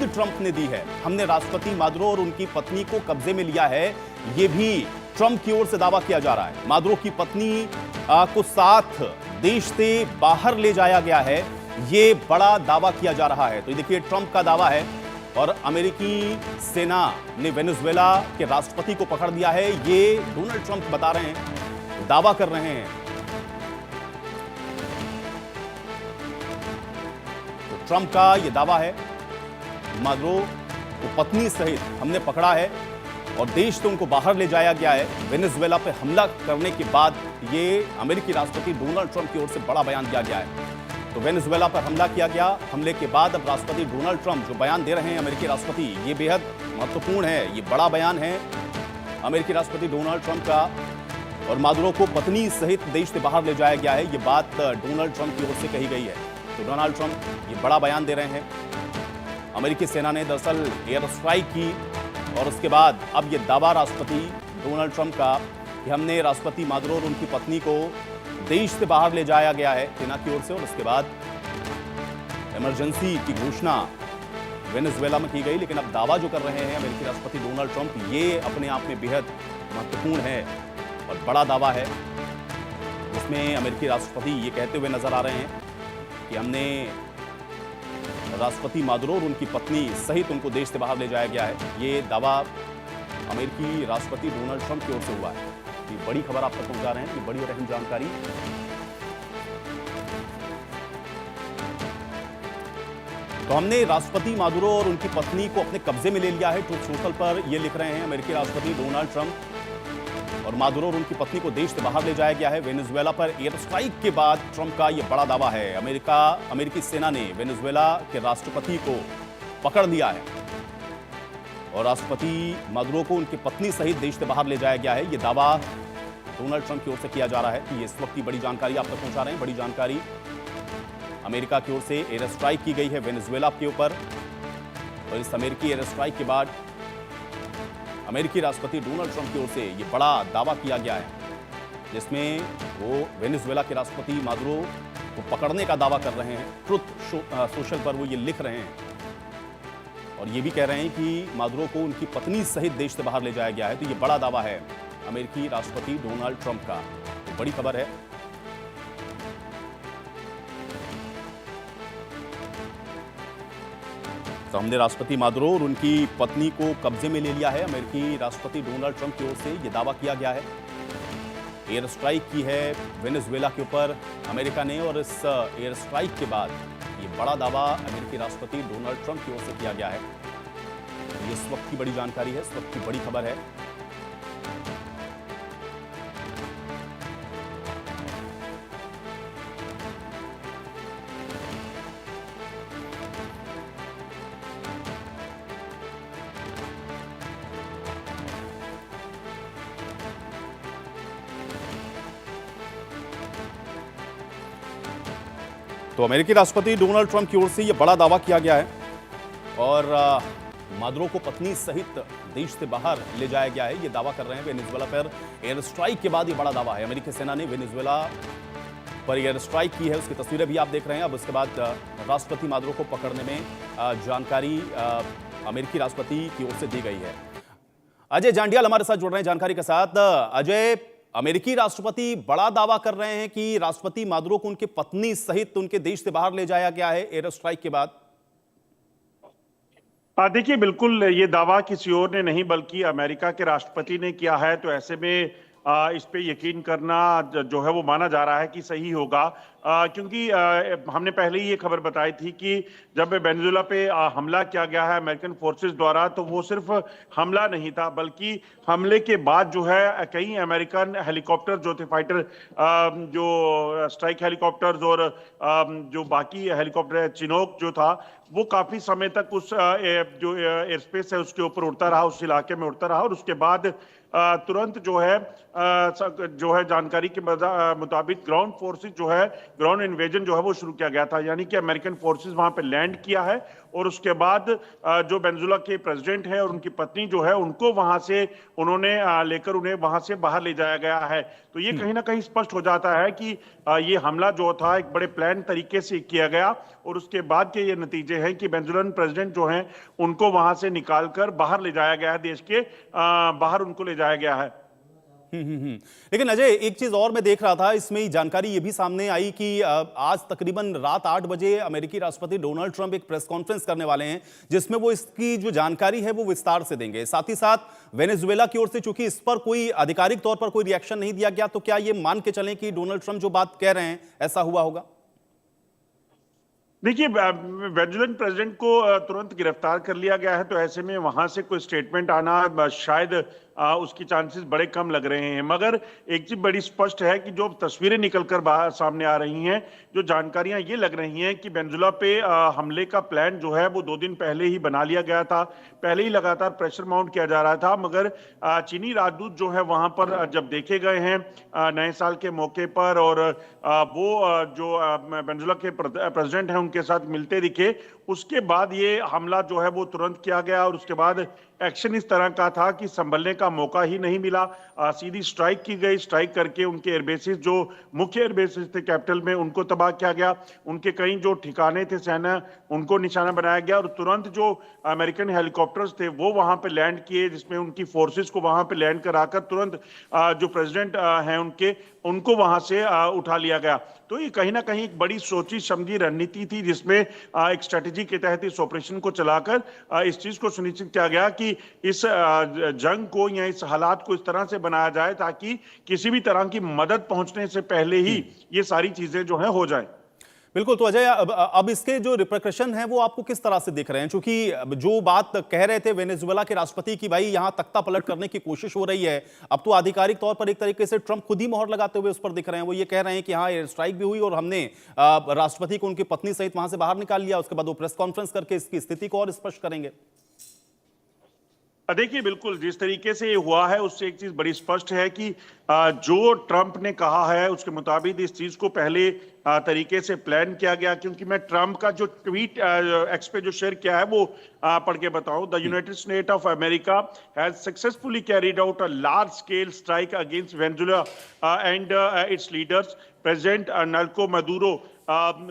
Trump ने दी है। हमने राष्ट्रपति मादुरो और उनकी पत्नी को कब्जे में लिया है, ये भी ट्रंप की ओर से दावा किया जा रहा है। मादुरो की पत्नी को साथ देश से बाहर ले जाया गया है, ये बड़ा दावा किया जा रहा है। तो ये देखिए ट्रंप का दावा है और अमेरिकी सेना ने वेनेजुएला के राष्ट्रपति को पकड़ लिया है, ये डोनाल्ड ट्रंप बता रहे हैं, दावा कर रहे हैं। तो ट्रंप का ये दावा है, मादुरो को पत्नी सहित हमने पकड़ा है और देश से उनको बाहर ले जाया गया है। वेनेजुएला पे हमला करने के बाद ये अमेरिकी राष्ट्रपति डोनाल्ड ट्रंप की ओर से बड़ा बयान दिया गया है। तो वेनेजुएला पर हमला किया गया, हमले के बाद अब राष्ट्रपति डोनाल्ड ट्रंप जो बयान दे रहे हैं अमेरिकी राष्ट्रपति, ये बेहद महत्वपूर्ण है, ये बड़ा बयान है अमेरिकी राष्ट्रपति डोनाल्ड ट्रंप का। और मादुरो को पत्नी सहित देश से बाहर ले जाया गया है, ये बात डोनाल्ड ट्रंप की ओर से कही गई है। तो डोनाल्ड ट्रंप ये बड़ा बयान दे रहे हैं। अमेरिकी सेना ने दरअसल एयर स्ट्राइक की और उसके बाद अब ये दावा राष्ट्रपति डोनाल्ड ट्रंप का कि हमने राष्ट्रपति मादुरो और उनकी पत्नी को देश से बाहर ले जाया गया है सेना की ओर से। और उसके बाद इमरजेंसी की घोषणा वेनेजुएला में की गई। लेकिन अब दावा जो कर रहे हैं अमेरिकी राष्ट्रपति डोनाल्ड ट्रंप, ये अपने आप में बेहद महत्वपूर्ण है और बड़ा दावा है, जिसमें अमेरिकी राष्ट्रपति ये कहते हुए नजर आ रहे हैं कि हमने राष्ट्रपति मादुरो और उनकी पत्नी सहित उनको देश से बाहर ले जाया गया है। ये दावा अमेरिकी राष्ट्रपति डोनाल्ड ट्रंप की ओर से हुआ है। ये बड़ी खबर आप तक पहुंचा रहे हैं, ये बड़ी और अहम जानकारी। तो हमने राष्ट्रपति मादुरो और उनकी पत्नी को अपने कब्जे में ले लिया है, ट्रुथ सोशल पर ये लिख रहे हैं अमेरिकी राष्ट्रपति डोनाल्ड ट्रंप। और मादुरो और उनकी पत्नी को देश से बाहर ले जाया गया है। वेनेजुएला पर एयर स्ट्राइक के बाद ट्रंप का यह बड़ा दावा है। अमेरिकी सेना ने वेनेजुएला के राष्ट्रपति को पकड़ लिया है और राष्ट्रपति मादुरो को उनकी पत्नी सहित देश से बाहर ले जाया गया है। यह दावा डोनाल्ड ट्रंप की ओर से किया जा रहा है। कि ये इस वक्त की बड़ी जानकारी आप तक पहुंचा रहे हैं। बड़ी जानकारी, अमेरिका की ओर से एयर स्ट्राइक की गई है वेनेजुएला के ऊपर और इस अमेरिकी एयर स्ट्राइक के बाद अमेरिकी राष्ट्रपति डोनाल्ड ट्रंप की ओर से ये बड़ा दावा किया गया है, जिसमें वो वेनेजुएला के राष्ट्रपति मादुरो को पकड़ने का दावा कर रहे हैं। ट्रुथ सोशल पर वो ये लिख रहे हैं और ये भी कह रहे हैं कि मादुरो को उनकी पत्नी सहित देश से बाहर ले जाया गया है। तो ये बड़ा दावा है अमेरिकी राष्ट्रपति डोनाल्ड ट्रंप का। तो बड़ी खबर है। तो हमने राष्ट्रपति मादुरो और उनकी पत्नी को कब्जे में ले लिया है, अमेरिकी राष्ट्रपति डोनाल्ड ट्रंप की ओर से यह दावा किया गया है। एयर स्ट्राइक की है वेनेजुएला के ऊपर अमेरिका ने और इस एयर स्ट्राइक के बाद ये बड़ा दावा अमेरिकी राष्ट्रपति डोनाल्ड ट्रंप की ओर से किया गया है। ये इस वक्त की बड़ी जानकारी है, इस वक्त की बड़ी खबर है। तो अमेरिकी राष्ट्रपति डोनाल्ड ट्रंप की ओर से यह बड़ा दावा किया गया है और मादुरो को पत्नी सहित देश से बाहर ले जाया गया है। यह दावा कर रहे हैं वेनेजुएला पर एयर स्ट्राइक के बाद यह बड़ा दावा है। अमेरिकी सेना ने वेनेजुएला पर एयर स्ट्राइक की है, उसकी तस्वीरें भी आप देख रहे हैं। अब उसके बाद राष्ट्रपति मादुरो को पकड़ने में जानकारी अमेरिकी राष्ट्रपति की ओर से दी गई है। अजय जांडियाल हमारे साथ जुड़ रहे हैं जानकारी के साथ। अजय, अमेरिकी राष्ट्रपति बड़ा दावा कर रहे हैं कि राष्ट्रपति मादुरो को उनकी पत्नी सहित उनके देश से बाहर ले जाया गया है एयर स्ट्राइक के बाद। देखिए, बिल्कुल ये दावा किसी और ने नहीं बल्कि अमेरिका के राष्ट्रपति ने किया है। तो ऐसे में इस पे यकीन करना जो है वो माना जा रहा है कि सही होगा, क्योंकि हमने पहले ही ये खबर बताई थी कि जब वेनेजुएला पे हमला किया गया है अमेरिकन फोर्सेस द्वारा, तो वो सिर्फ हमला नहीं था बल्कि हमले के बाद जो है कई अमेरिकन हेलीकॉप्टर जो थे, फाइटर जो स्ट्राइक हेलीकॉप्टर्स और जो बाकी हेलीकॉप्टर चिनोक जो था, वो काफी समय तक उस जो एयर स्पेस है उसके ऊपर उड़ता रहा, उस इलाके में उड़ता रहा। और उसके बाद तुरंत जो है जानकारी के मुताबिक ग्राउंड फोर्सेस जो है ग्राउंड इन्वेजन जो है वो शुरू किया गया था, यानी कि अमेरिकन फोर्सेस वहां पे लैंड किया है और उसके बाद जो वेनेजुएला के प्रेसिडेंट है और उनकी पत्नी जो है उनको वहां से उन्होंने लेकर उन्हें वहां से बाहर ले जाया गया है। तो ये कहीं ना कहीं स्पष्ट हो जाता है कि ये हमला जो था एक बड़े प्लान तरीके से किया गया और उसके बाद के ये नतीजे हैं कि वेनेजुएलन प्रेसिडेंट जो हैं उनको वहां से निकालकर बाहर ले जाया गया है, देश के बाहर उनको ले जाया गया है। लेकिन अजय, एक चीज और मैं देख रहा था, इसमें जानकारी ये भी सामने आई कि आज तकरीबन रात 8 बजे अमेरिकी राष्ट्रपति डोनाल्ड ट्रंप एक प्रेस कॉन्फ्रेंस करने वाले हैं जिसमें वो इसकी जो जानकारी है वो विस्तार से देंगे। साथ ही साथ वेनेजुएला की ओर से चूंकि इस पर कोई आधिकारिक तौर पर कोई रिएक्शन नहीं दिया गया, तो क्या ये मान के चलें कि डोनाल्ड ट्रंप जो बात कह रहे हैं ऐसा हुआ होगा? देखिए, वेनेजुएलन प्रेसिडेंट को तुरंत गिरफ्तार कर लिया गया है, तो ऐसे में वहां से कोई स्टेटमेंट आना शायद उसकी चांसेस बड़े कम लग रहे हैं। मगर एक चीज बड़ी स्पष्ट है कि जो तस्वीरें निकलकर बाहर सामने आ रही हैं, जो जानकारियां ये लग रही हैं कि वेनेजुएला पे हमले का प्लान जो है वो 2 दिन पहले ही बना लिया गया था। पहले ही लगातार प्रेशर माउंट किया जा रहा था, मगर चीनी राजदूत जो है वहां पर जब देखे गए हैं नए साल के मौके पर और वो जो वेनेजुएला के प्रेसिडेंट हैं उनके साथ मिलते दिखे, उसके बाद ये हमला जो है वो तुरंत किया गया और उसके बाद एक्शन इस तरह का था कि संभलने का मौका ही नहीं मिला। सीधी स्ट्राइक की गई, स्ट्राइक करके उनके एयरबेसिस जो मुख्य एयरबेसिस थे कैपिटल में उनको तबाह किया गया, उनके कई जो ठिकाने थे सेना उनको निशाना बनाया गया और तुरंत जो अमेरिकन हेलीकॉप्टर्स थे वो वहां पे लैंड किए, जिसमें उनकी फोर्सेस को वहां पे लैंड कराकर तुरंत जो प्रेसिडेंट हैं उनको वहां से उठा लिया गया। तो ये कहीं ना कहीं एक बड़ी सोची समझी रणनीति थी जिसमें एक स्ट्रेटेजी के तहत इस ऑपरेशन को चलाकर इस चीज को सुनिश्चित किया गया कि इस जंग को या इस हालात को इस तरह से बनाया जाए ताकि किसी भी तरह की मदद पहुंचने से पहले ही ये सारी चीजें जो है हो जाए। बिल्कुल। तो अजय, अब इसके जो रिपरकशन हैं वो आपको किस तरह से दिख रहे हैं? क्योंकि जो बात कह रहे थे वेनेजुएला के राष्ट्रपति की भाई यहां तख्ता पलट करने की कोशिश हो रही है, अब तो आधिकारिक तौर पर एक तरीके से ट्रंप खुद ही मोहर लगाते हुए उस पर दिख रहे हैं। वो ये कह रहे हैं कि हाँ, एयर स्ट्राइक भी हुई और हमने राष्ट्रपति को उनकी पत्नी सहित वहां से बाहर निकाल लिया। उसके बाद वो प्रेस कॉन्फ्रेंस करके इसकी स्थिति को और स्पष्ट करेंगे। देखिए, बिल्कुल जिस तरीके से ये हुआ है उससे एक चीज बड़ी स्पष्ट है कि जो ट्रंप ने कहा है उसके मुताबिक इस चीज को पहले तरीके से प्लान किया गया। क्योंकि मैं ट्रंप का जो ट्वीट एक्स पे जो शेयर किया है वो पढ़ के बताऊं। The United state of America has successfully carried out a large scale strike against Venezuela and it's leaders president NALCO Maduro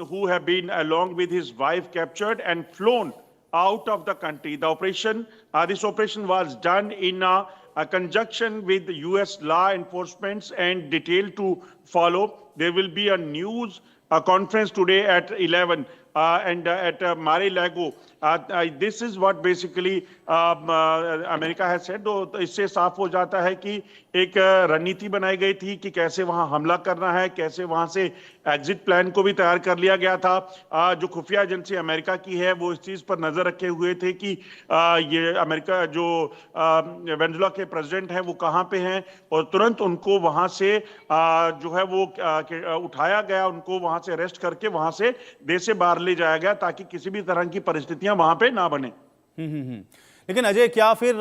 who have been along with his wife captured and flown out of the country. This operation was done in a conjunction with the U.S. law enforcement and detailed to follow. There will be a news conference today at 11 and at Mar-a-Lago. This is what basically America has said. तो इससे साफ हो जाता है कि एक रणनीति बनाई गई थी कि कैसे वहां हमला करना है, कैसे वहां से एग्जिट प्लान को भी तैयार कर लिया गया था। जो खुफिया एजेंसी अमेरिका की है वो इस चीज पर नजर रखे हुए थे कि ये अमेरिका जो वेनेजुएला के प्रेसिडेंट हैं वो कहाँ पे हैं और तुरंत उनको वहां से जो है वो उठाया गया, उनको वहां से अरेस्ट करके वहां से देश से बाहर ले जाया गया ताकि किसी भी तरह की परिस्थितियां वहां पे ना बने। लेकिन अजय, क्या फिर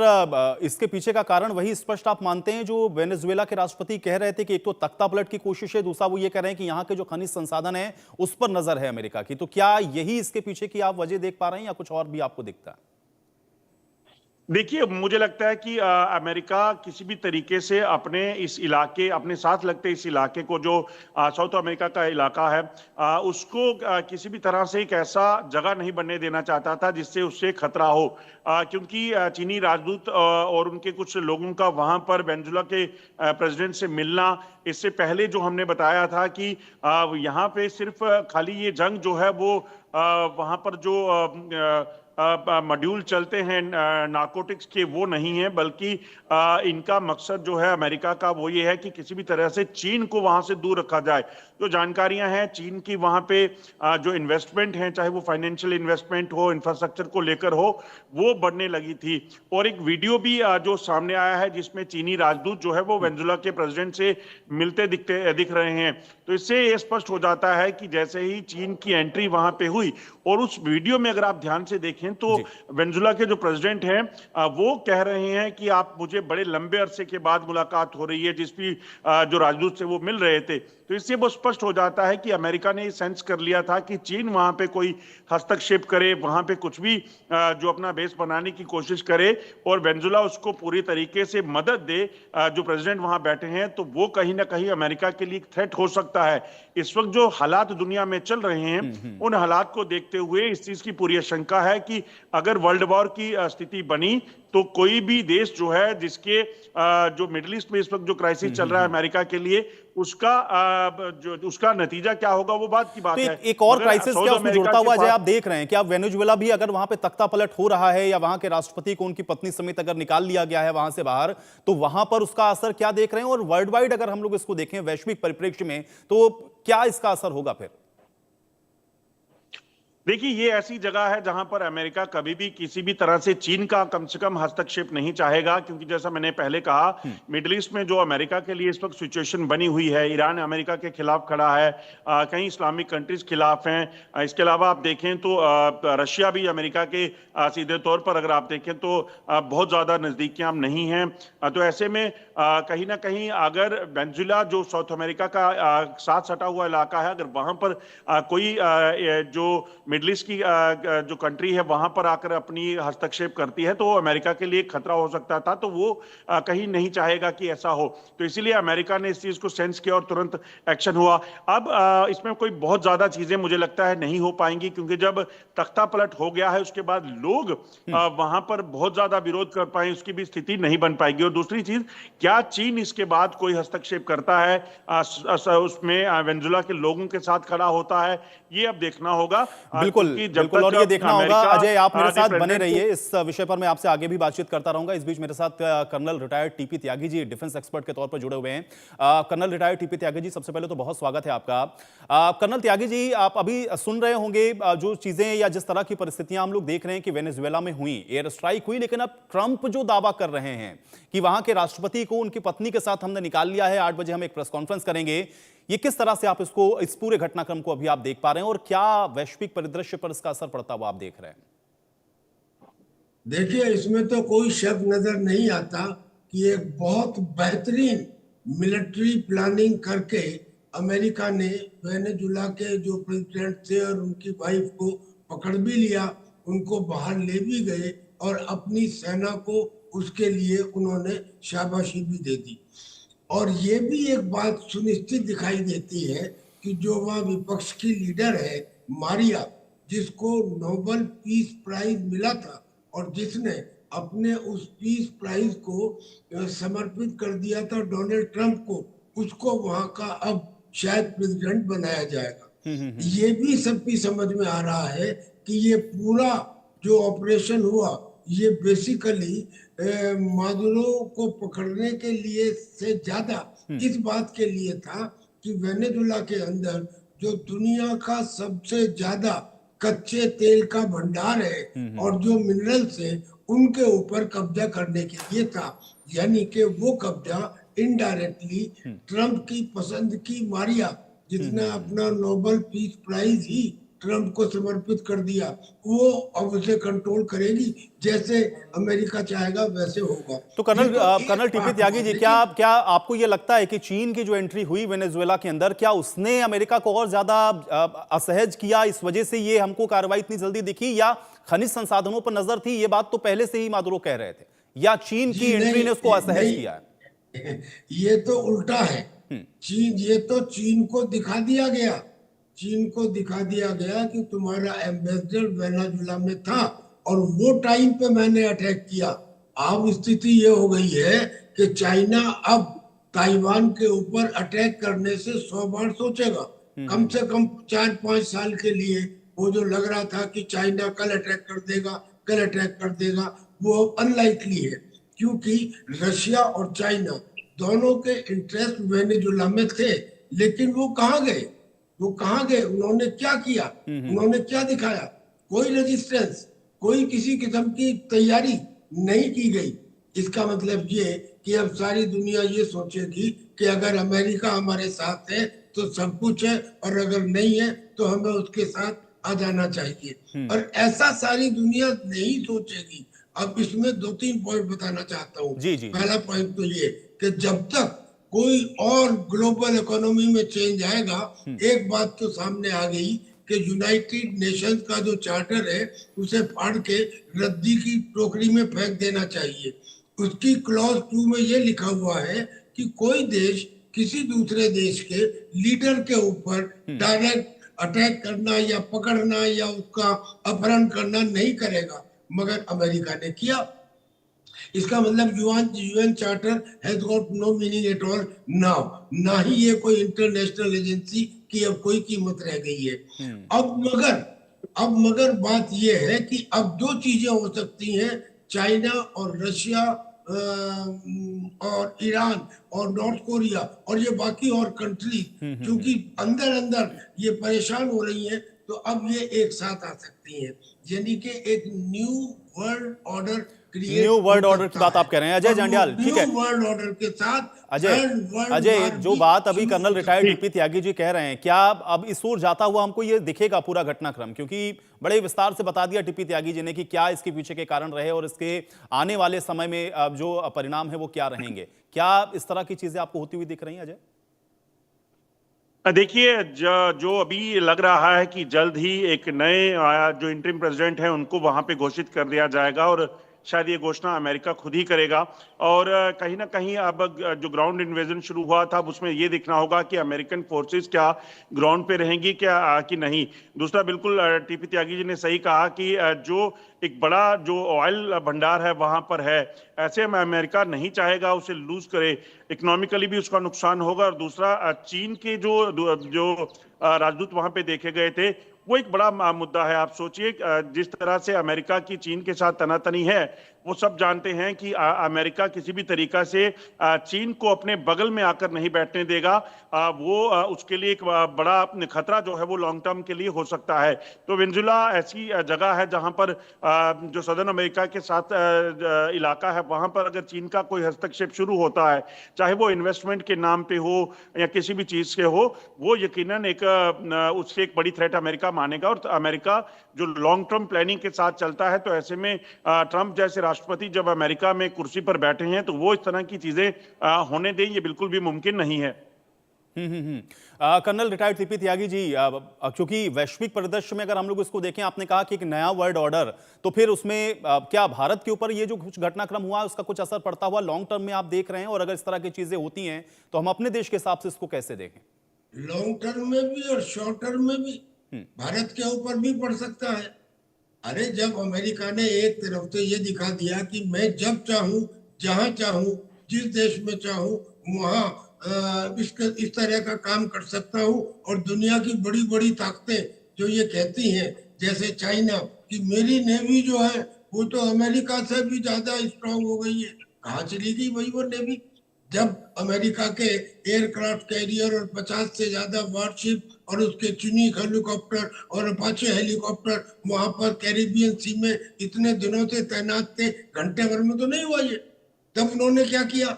इसके पीछे का कारण वही स्पष्ट आप मानते हैं जो वेनेजुएला के राष्ट्रपति कह रहे थे कि एक तो तख्ता पलट की कोशिश है, दूसरा वो ये कह रहे हैं कि यहाँ के जो खनिज संसाधन है उस पर नजर है अमेरिका की? तो क्या यही इसके पीछे की आप वजह देख पा रहे हैं या कुछ और भी आपको दिखता है? देखिए, मुझे लगता है कि अमेरिका किसी भी तरीके से अपने इस इलाके, अपने साथ लगते इस इलाके को जो साउथ अमेरिका का इलाका है उसको किसी भी तरह से एक ऐसा जगह नहीं बनने देना चाहता था जिससे उससे खतरा हो। क्योंकि चीनी राजदूत और उनके कुछ लोगों का वहां पर वेनेजुएला के प्रेसिडेंट से मिलना, इससे पहले जो हमने बताया था कि यहाँ पे सिर्फ खाली ये जंग जो है वो वहां पर जो मॉड्यूल चलते हैं नार्कोटिक्स के वो नहीं है, बल्कि इनका मकसद जो है अमेरिका का वो ये है कि किसी भी तरह से चीन को वहां से दूर रखा जाए। जो जानकारियां हैं चीन की वहां पे जो इन्वेस्टमेंट है, चाहे वो फाइनेंशियल इन्वेस्टमेंट हो, इंफ्रास्ट्रक्चर को लेकर हो, वो बढ़ने लगी थी। और एक वीडियो भी जो सामने आया है जिसमें चीनी राजदूत जो है वो वेनेजुएला के प्रेसिडेंट से मिलते दिख रहे हैं। तो इससे ये स्पष्ट हो जाता है कि जैसे ही चीन की एंट्री वहां पे हुई और उस वीडियो में अगर आप ध्यान से देखें देखें तो वेनेजुएला के जो प्रेसिडेंट हैं वो कह रहे हैं कि आप मुझे बड़े लंबे अरसे के बाद मुलाकात हो रही है, जिस भी जो राजदूत से वो मिल रहे थे। तो इससे वो स्पष्ट हो जाता है कि अमेरिका ने सेंस कर लिया था कि चीन वहां पे कोई हस्तक्षेप करे, वहां पे कुछ भी जो अपना बेस बनाने की कोशिश करे और वेनेजुएला उसको पूरी तरीके से मदद दे, जो प्रेसिडेंट वहां बैठे हैं, तो वो कहीं ना कहीं अमेरिका के लिए थ्रेट हो सकता है। इस वक्त जो हालात दुनिया में चल रहे हैं उन हालात को देखते हुए इस चीज की पूरी आशंका है कि अगर वर्ल्ड वॉर की स्थिति बनी तो कोई भी देश जो है जिसके जो मिडिल ईस्ट में इस वक्त जो क्राइसिस चल रहा है अमेरिका के लिए, उसका नतीजा क्या होगा वो बात की बात तो है। एक और क्राइसिस क्या उसमें जुड़ता हुआ है आप देख रहे हैं? क्या वेनेजुएला भी अगर वहां पे तख्ता पलट हो रहा है या वहां के राष्ट्रपति को उनकी पत्नी समेत अगर निकाल लिया गया है वहां से बाहर, तो वहां पर उसका असर क्या देख रहे हैं? और वर्ल्ड वाइड अगर हम लोग इसको देखें वैश्विक परिप्रेक्ष्य में, तो क्या इसका असर होगा फिर? देखिए, ये ऐसी जगह है जहां पर अमेरिका कभी भी किसी भी तरह से चीन का कम से कम हस्तक्षेप नहीं चाहेगा, क्योंकि जैसा मैंने पहले कहा, मिडिल ईस्ट में जो अमेरिका के लिए इस वक्त सिचुएशन बनी हुई है, ईरान अमेरिका के खिलाफ खड़ा है, कई इस्लामिक कंट्रीज खिलाफ हैं। इसके अलावा आप देखें तो रशिया भी अमेरिका के सीधे तौर पर अगर आप देखें तो बहुत ज्यादा नजदीकियां नहीं हैं। तो ऐसे में कहीं ना कहीं अगर वेनेजुएला जो साउथ अमेरिका का साथ सटा हुआ इलाका है, अगर वहां पर कोई जो मिडिल ईस्ट की जो कंट्री है वहां पर आकर अपनी हस्तक्षेप करती है तो अमेरिका के लिए खतरा हो सकता था, तो वो कहीं नहीं चाहेगा कि ऐसा हो। तो इसीलिए अमेरिका ने इस चीज को सेंस किया और तुरंत एक्शन हुआ। अब इसमें कोई बहुत ज्यादा चीजें मुझे लगता है नहीं हो पाएंगी, क्योंकि जब तख्ता पलट हो गया है उसके बाद लोग वहां पर बहुत ज्यादा विरोध कर पाए उसकी भी स्थिति नहीं बन पाएगी। और दूसरी चीज, क्या चीन इसके बाद कोई हस्तक्षेप करता है उसमें वेनेजुएला के लोगों के साथ खड़ा होता है, ये अब देखना होगा। बिल्कुल बिल्कुल, और ये देखना होगा। अजय, आप मेरे साथ बने रहिए, इस विषय पर मैं आपसे आगे भी बातचीत करता रहूंगा। इस बीच मेरे साथ colonel retired TP Tyagi ji defence expert के तौर पर जुड़े हुए हैं। Colonel retired TP Tyagi ji, सबसे पहले तो बहुत स्वागत है आपका। कर्नल त्यागी जी, आप अभी सुन रहे होंगे जो चीजें या जिस तरह की परिस्थितियां हम लोग देख रहे हैं कि वेनेजुएला में हुई, एयर स्ट्राइक हुई, लेकिन अब ट्रंप जो दावा कर रहे हैं कि वहां के राष्ट्रपति को उनकी पत्नी के साथ हमने निकाल लिया है, 8 बजे हम एक प्रेस कॉन्फ्रेंस करेंगे, ये किस तरह से आप इसको, इस पूरे घटनाक्रम को अभी आप देख पा रहे हैं और क्या वैश्विक परिदृश्य पर इसका असर पड़ता हुआ आप देख रहे हैं? देखिए, इसमें तो कोई शक नजर नहीं आता कि एक बहुत बेहतरीन मिलिट्री प्लानिंग करके अमेरिका ने वेनेजुएला के जो प्रेसिडेंट थे और उनकी वाइफ को पकड़ भी लिया, उनको बाहर ले भी गए और अपनी सेना को उसके लिए उन्होंने शाबाशी भी दे दी। और ये भी एक बात सुनिश्चित दिखाई देती है कि जो वहाँ विपक्ष की लीडर है मारिया, जिसको नोबेल पीस प्राइज मिला था और जिसने अपने उस पीस प्राइज को समर्पित कर दिया था डोनाल्ड ट्रंप को, उसको वहाँ का अब शायद प्रेसिडेंट बनाया जाएगा। ये भी सबकी समझ में आ रहा है कि ये पूरा जो ऑपरेशन हुआ ये बेसिकली मादुरो को पकड़ने के लिए से ज्यादा इस बात के लिए था कि वेनेजुएला के अंदर जो दुनिया का सबसे ज्यादा कच्चे तेल का भंडार है और जो मिनरल्स है उनके ऊपर कब्जा करने के लिए था। यानी कि वो कब्जा इनडायरेक्टली ट्रंप की पसंद की मारिया, जिसने अपना नोबेल पीस प्राइज ही ट्रंप को समर्पित कर दिया, वो अब उसे कंट्रोल करेगी, जैसे अमेरिका चाहेगा वैसे होगा। तो कर्नल टीपी त्यागी जी, क्या आपको ये लगता है कि चीन की जो एंट्री हुई वेनेजुएला के अंदर, क्या उसने अमेरिका को और ज्यादा असहज किया, इस वजह से ये हमको कार्रवाई इतनी जल्दी दिखी, या खनिज संसाधनों पर नजर थी, ये बात तो पहले से ही मादुरो कह रहे थे, या चीन की एंट्री ने उसको असहज किया है? ये तो उल्टा है। चीन को दिखा दिया गया, चीन को दिखा दिया गया कि तुम्हारा एम्बेसडर वेनेजुएला में था और वो टाइम पे मैंने अटैक किया। अब स्थिति ये हो गई है कि चाइना अब ताइवान के ऊपर अटैक करने से 100 बार सोचेगा। कम से कम 4-5 साल के लिए वो जो लग रहा था कि चाइना कल अटैक कर देगा, वो अनलाइकली है, क्योंकि रशिया और चाइना दोनों के इंटरेस्ट वेनेजुएला में थे। लेकिन वो कहाँ गए? उन्होंने क्या किया? उन्होंने क्या दिखाया? कोई रेजिस्टेंस, कोई किसी किस्म की तैयारी नहीं की गई। इसका मतलब ये कि अब सारी दुनिया ये सोचेगी कि अगर अमेरिका हमारे साथ है तो सब कुछ है, और अगर नहीं है तो हमें उसके साथ आ जाना चाहिए। और ऐसा सारी दुनिया नहीं सोचेगी। अब इसमें 2-3 पॉइंट बताना चाहता हूँ। जी जी। पहला पॉइंट तो ये कि जब तक कोई और ग्लोबल इकोनॉमी में चेंज आएगा, एक बात तो सामने आ गई कि यूनाइटेड नेशंस का जो चार्टर है उसे फाड़ के रद्दी की टोकरी में फेंक देना चाहिए। उसकी क्लॉज 2 में ये लिखा हुआ है कि कोई देश किसी दूसरे देश के लीडर के ऊपर डायरेक्ट अटैक करना या पकड़ना या उसका अपहरण करना नहीं करेगा, मगर अमेरिका ने किया। इसका मतलब UN charter has got no meaning at all now. ना ही ये कोई इंटरनेशनल एजेंसी की अब कोई कीमत रह गई है। अब मगर बात ये है कि अब 2 चीजें हो सकती हैं, चाइना और रशिया और ईरान और नॉर्थ कोरिया और ये बाकी और कंट्री क्योंकि अंदर अंदर ये परेशान हो रही हैं, तो अब ये एक साथ आ सकती हैं, यानी कि एक new world order new world order की बात आप कह रहे हैं अजय जांड्याल, ठीक है। न्यू वर्ल्ड ऑर्डर के साथ अजय जो बात अभी colonel retired TP Tyagi ji कह रहे हैं, क्या अब इस ओर जाता हुआ हमको ये दिखेगा पूरा घटनाक्रम? क्योंकि बड़े विस्तार से बता दिया टीपी त्यागी जी ने कि क्या इसके पीछे के कारण रहे और इसके आने वाले समय में अब जो परिणाम है वो क्या रहेंगे। क्या इस तरह की चीजें आपको होती हुई दिख रही हैं अजय? देखिए, जो अभी लग रहा है कि जल्द ही एक नए जो इंटरिम प्रेसिडेंट हैं उनको वहां पे घोषित कर दिया जाएगा और शायद ये घोषणा अमेरिका खुद ही करेगा। और कहीं ना कहीं अब जो ग्राउंड इन्वेजन शुरू हुआ था उसमें ये देखना होगा कि अमेरिकन फोर्सेस क्या ग्राउंड पे रहेंगी क्या कि नहीं। दूसरा, बिल्कुल टीपी त्यागी जी ने सही कहा कि जो एक बड़ा जो ऑयल भंडार है वहां पर है, ऐसे में अमेरिका नहीं चाहेगा उसे लूज करे, इकोनॉमिकली भी उसका नुकसान होगा। और दूसरा, चीन के जो राजदूत वहां पे देखे गए थे वो एक बड़ा मुद्दा है। आप सोचिए जिस तरह से अमेरिका की चीन के साथ तनातनी है, वो सब जानते हैं कि अमेरिका किसी भी तरीका से चीन को अपने बगल में आकर नहीं बैठने देगा। वो उसके लिए एक बड़ा खतरा जो है वो लॉन्ग टर्म के लिए हो सकता है। तो वेनेजुएला ऐसी जगह है जहां पर जो सदर्न अमेरिका के साथ इलाका है, वहां पर अगर चीन का कोई हस्तक्षेप शुरू होता है, चाहे वो इन्वेस्टमेंट के नाम पे हो या किसी भी चीज के हो, वो यकीनन उससे एक बड़ी थ्रेट अमेरिका मानेगा। और अमेरिका जो लॉन्ग टर्म प्लानिंग के साथ चलता है, तो ऐसे में ट्रंप जैसे राष्ट्रपति जब अमेरिका में कुर्सी पर बैठे हैं तो वो इस तरह की चीजें होने दें, ये बिल्कुल भी मुमकिन नहीं है। Colonel retired TP Tyagi ji, क्योंकि वैश्विक परिदृश्य में अगर हम लोग इसको देखें, आपने कहा कि एक नया वर्ल्ड ऑर्डर, तो फिर उसमें क्या भारत के ऊपर ये जो कुछ घटनाक्रम हुआ है उसका कुछ असर पड़ता हुआ लॉन्ग टर्म में आप देख रहे हैं? और अगर इस तरह की चीजें होती हैं तो हम अपने देश के हिसाब से इसको कैसे देखें? लॉन्ग टर्म में भी और शॉर्ट टर्म में भी भारत के ऊपर भी पड़ सकता है। अरे जब अमेरिका ने एक तरफ से ये दिखा दिया कि मैं जब चाहूं, जहां चाहूं, जिस देश में चाहूं वहां इस तरह का काम कर सकता हूं, और दुनिया की बड़ी बड़ी ताकतें जो ये कहती हैं, जैसे चाइना कि मेरी नेवी जो है वो तो अमेरिका से भी ज्यादा स्ट्रांग हो गई है, कहाँ चली गई भाई वो नेवी? जब अमेरिका के एयरक्राफ्ट कैरियर और 50 से ज्यादा वारशिप और उसके चुनिक हेलीकॉप्टर और अपाचे हेलीकॉप्टर वहां पर कैरिबियन सी में इतने दिनों से तैनात थे, घंटे भर में तो नहीं हुआ ये। तब उन्होंने क्या किया?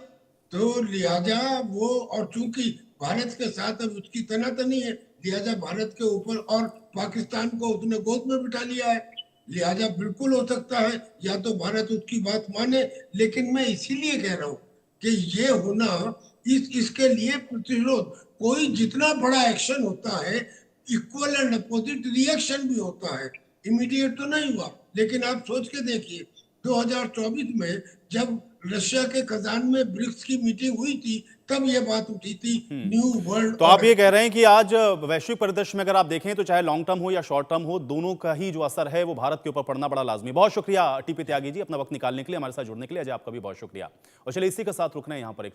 तो लिहाजा वो, और चूंकि भारत के साथ अब उसकी तनातनी है, लिहाजा भारत के ऊपर और पाकिस्तान को उसने गोद में बिठा लिया है। लिहाजा बिल्कुल हो सकता है या तो भारत उसकी बात माने, लेकिन मैं इसीलिए कह रहा हूं कि ये होना, इसके लिए प्रतिरोध, कोई जितना बड़ा एक्शन होता है इक्वल एंड अपोजिट रिएक्शन भी होता है। इमीडिएट तो नहीं हुआ, लेकिन आप सोच के देखिए 2024 में जब रशिया के कजान में ब्रिक्स की मीटिंग हुई थी, तब ये बात उठी थी न्यू वर्ल्ड। तो आप ये कह रहे हैं कि आज वैश्विक परिदृश्य में अगर आप देखें तो चाहे लॉन्ग टर्म हो या शॉर्ट टर्म हो, दोनों का ही जो असर है वो भारत के ऊपर पड़ना बड़ा लाजमी। बहुत शुक्रिया टीपी त्यागी जी, अपना वक्त निकालने के लिए, हमारे साथ जुड़ने के लिए। अजय, आपका भी बहुत शुक्रिया। और चलिए इसी के साथ रुकना है यहाँ पर एक